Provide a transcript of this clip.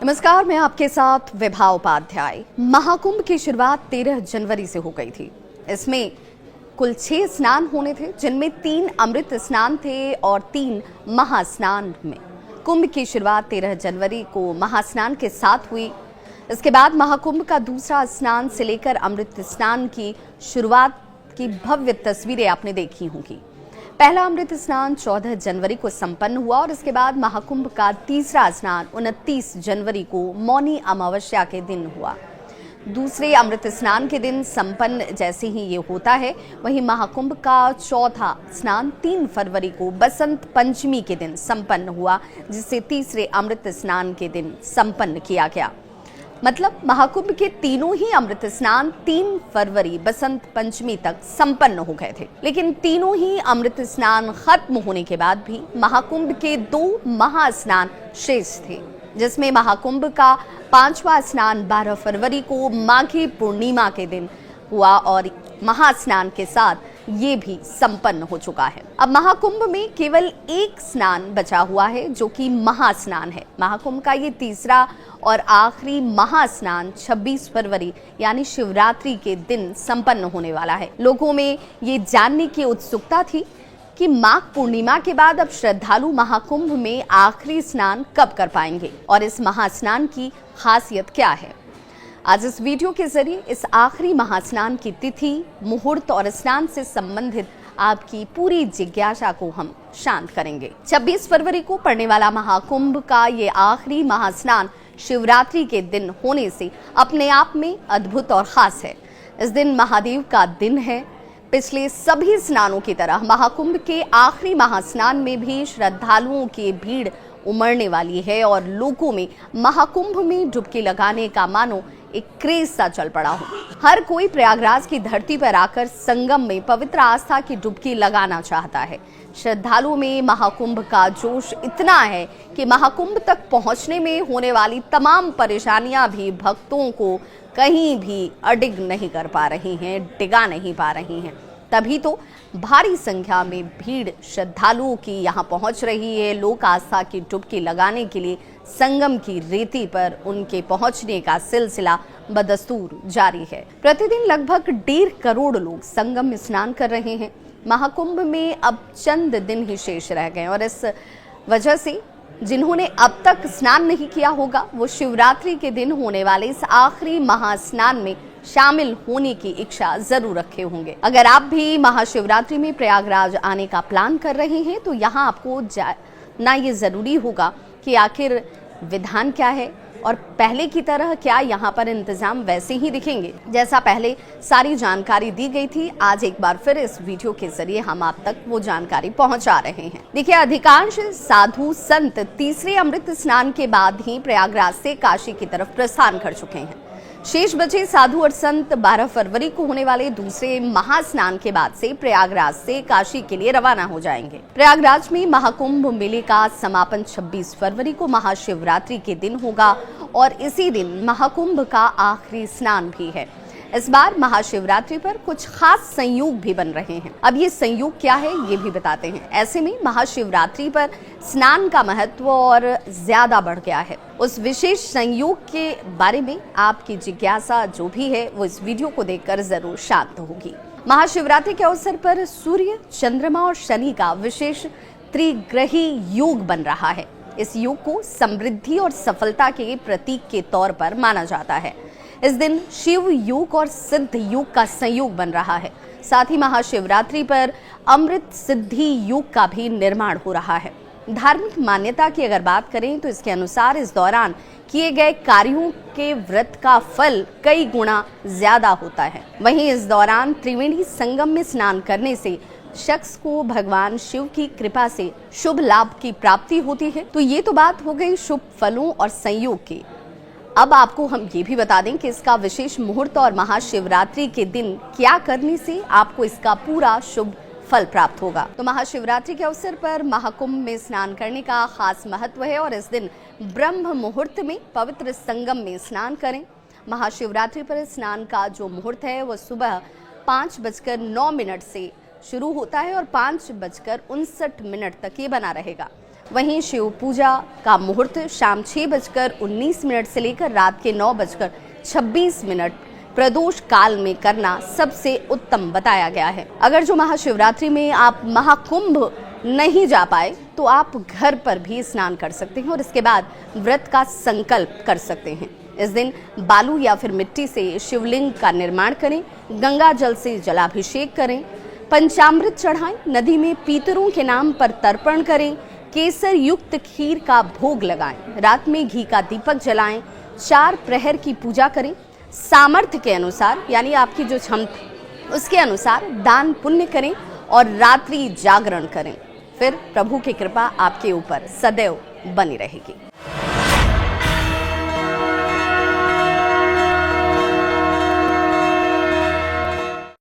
नमस्कार, मैं आपके साथ विभा उपाध्याय। महाकुंभ की शुरुआत 13 जनवरी से हो गई थी। इसमें कुल 6 स्नान होने थे, जिनमें 3 अमृत स्नान थे और 3 महास्नान में। कुंभ की शुरुआत 13 जनवरी को महास्नान के साथ हुई। इसके बाद महाकुंभ का दूसरा स्नान से लेकर अमृत स्नान की शुरुआत की भव्य तस्वीरें आपने देखी होंगी। पहला अमृत स्नान 14 जनवरी को संपन्न हुआ और इसके बाद महाकुंभ का तीसरा स्नान 29 जनवरी को मौनी अमावस्या के दिन हुआ। दूसरे अमृत स्नान के दिन संपन्न जैसे ही ये होता है, वहीं महाकुंभ का चौथा स्नान 3 फरवरी को बसंत पंचमी के दिन संपन्न हुआ, जिसे तीसरे अमृत स्नान के दिन संपन्न किया गया। मतलब महाकुंभ के तीनों ही अमृत स्नान 3 फरवरी बसंत पंचमी तक संपन्न हो गए थे। लेकिन तीनों ही अमृत स्नान खत्म होने के बाद भी महाकुंभ के 2 महास्नान शेष थे, जिसमें महाकुंभ का 5वां स्नान 12 फरवरी को माघी पूर्णिमा के दिन हुआ और महास्नान के साथ ये भी संपन्न हो चुका है। अब महाकुंभ में केवल एक स्नान बचा हुआ है, जो कि महास्नान है। महाकुंभ का ये तीसरा और आखिरी महास्नान 26 फरवरी यानी शिवरात्रि के दिन संपन्न होने वाला है। लोगों में ये जानने की उत्सुकता थी कि माघ पूर्णिमा के बाद अब श्रद्धालु महाकुंभ में आखिरी स्नान कब कर पाएंगे और इस महास्नान की खासियत क्या है। आज इस वीडियो के जरिए इस आखिरी महास्नान की तिथि, मुहूर्त और स्नान से संबंधित आपकी पूरी जिज्ञासा को हम शांत करेंगे। 26 फरवरी को पड़ने वाला महाकुंभ का ये आखिरी महास्नान शिवरात्रि के दिन होने से अपने आप में अद्भुत और खास है। इस दिन महादेव का दिन है। पिछले सभी स्नानों की तरह महाकुंभ के आखिरी महास्नान में भी श्रद्धालुओं की भीड़ उमड़ने वाली है और लोगों में महाकुंभ में डुबकी लगाने का मानो एक क्रेज सा चल पड़ा हो। हर कोई प्रयागराज की धरती पर आकर संगम में पवित्र आस्था की डुबकी लगाना चाहता है। श्रद्धालुओं में महाकुंभ का जोश इतना है कि महाकुंभ तक पहुंचने में होने वाली तमाम परेशानियां भी भक्तों को कहीं भी अडिग नहीं कर पा रही हैं, डिगा नहीं पा रही हैं। तभी तो भारी संख्या में भीड़ श्रद्धालुओं की यहाँ पहुँच रही है। लोक आस्था की डुबकी लगाने के लिए संगम की रेती पर उनके पहुँचने का सिलसिला बदस्तूर जारी है। प्रतिदिन लगभग 1.5 करोड़ लोग संगम में स्नान कर रहे हैं। महाकुंभ में अब चंद दिन ही शेष रह गए और इस वजह से जिन्होंने अब तक स्नान नहीं किया होगा, वो शिवरात्रि के दिन होने वाले इस आखिरी महास्नान में शामिल होने की इच्छा जरूर रखे होंगे। अगर आप भी महाशिवरात्रि में प्रयागराज आने का प्लान कर रहे हैं, तो यहाँ आपको जानना ये जरूरी होगा कि आखिर विधान क्या है और पहले की तरह क्या यहाँ पर इंतजाम वैसे ही दिखेंगे जैसा पहले सारी जानकारी दी गई थी। आज एक बार फिर इस वीडियो के जरिए हम आप तक वो जानकारी पहुंचा रहे हैं। देखिए, अधिकांश साधु संत तीसरे अमृत स्नान के बाद ही प्रयागराज से काशी की तरफ प्रस्थान कर चुके हैं। शेष बचे साधु और संत 12 फरवरी को होने वाले दूसरे महास्नान के बाद से प्रयागराज से काशी के लिए रवाना हो जाएंगे। प्रयागराज में महाकुंभ मेले का समापन 26 फरवरी को महाशिवरात्रि के दिन होगा और इसी दिन महाकुंभ का आखिरी स्नान भी है। इस बार महाशिवरात्रि पर कुछ खास संयोग भी बन रहे हैं। अब ये संयोग क्या है, ये भी बताते हैं। ऐसे में महाशिवरात्रि पर स्नान का महत्व और ज्यादा बढ़ गया है। उस विशेष संयोग के बारे में आपकी जिज्ञासा जो भी है, वो इस वीडियो को देखकर जरूर शांत होगी। महाशिवरात्रि के अवसर पर सूर्य, चंद्रमा और शनि का विशेष त्रिग्रही योग बन रहा है। इस योग को समृद्धि और सफलता के प्रतीक के तौर पर माना जाता है। इस दिन शिव योग और सिद्ध योग का संयोग बन रहा है। साथ ही महाशिवरात्रि पर अमृत सिद्धि योग का भी निर्माण हो रहा है। धार्मिक मान्यता की अगर बात करें तो इसके अनुसार इस दौरान किए गए कार्यों के व्रत का फल कई गुना ज्यादा होता है। वहीं इस दौरान त्रिवेणी संगम में स्नान करने से शख्स को भगवान शिव की कृपा से शुभ लाभ की प्राप्ति होती है। तो ये तो बात हो गई शुभ फलों और संयोग की। अब आपको हम ये भी बता दें कि इसका विशेष मुहूर्त और महाशिवरात्रि के दिन क्या करने से आपको इसका पूरा शुभ फल प्राप्त होगा। तो महाशिवरात्रि के अवसर पर महाकुंभ में स्नान करने का खास महत्व है और इस दिन ब्रह्म मुहूर्त में पवित्र संगम में स्नान करें। महाशिवरात्रि पर स्नान का जो मुहूर्त है वो सुबह 5:09 से शुरू होता है और 5:59 तक ये बना रहेगा। वहीं शिव पूजा का मुहूर्त शाम 6:19 से लेकर रात के 9:26 प्रदोष काल में करना सबसे उत्तम बताया गया है। अगर जो महाशिवरात्रि में आप महाकुंभ नहीं जा पाए तो आप घर पर भी स्नान कर सकते हैं और इसके बाद व्रत का संकल्प कर सकते हैं। इस दिन बालू या फिर मिट्टी से शिवलिंग का निर्माण करें, गंगा जल से जलाभिषेक करें, पंचामृत चढ़ाएं, नदी में पितरों के नाम पर तर्पण करें, केसर युक्त खीर का भोग लगाएं, रात में घी का दीपक जलाएं, 4 प्रहर की पूजा करें, सामर्थ्य के अनुसार यानी आपकी जो क्षमता उसके अनुसार दान पुण्य करें और रात्रि जागरण करें। फिर प्रभु की कृपा आपके ऊपर सदैव बनी रहेगी।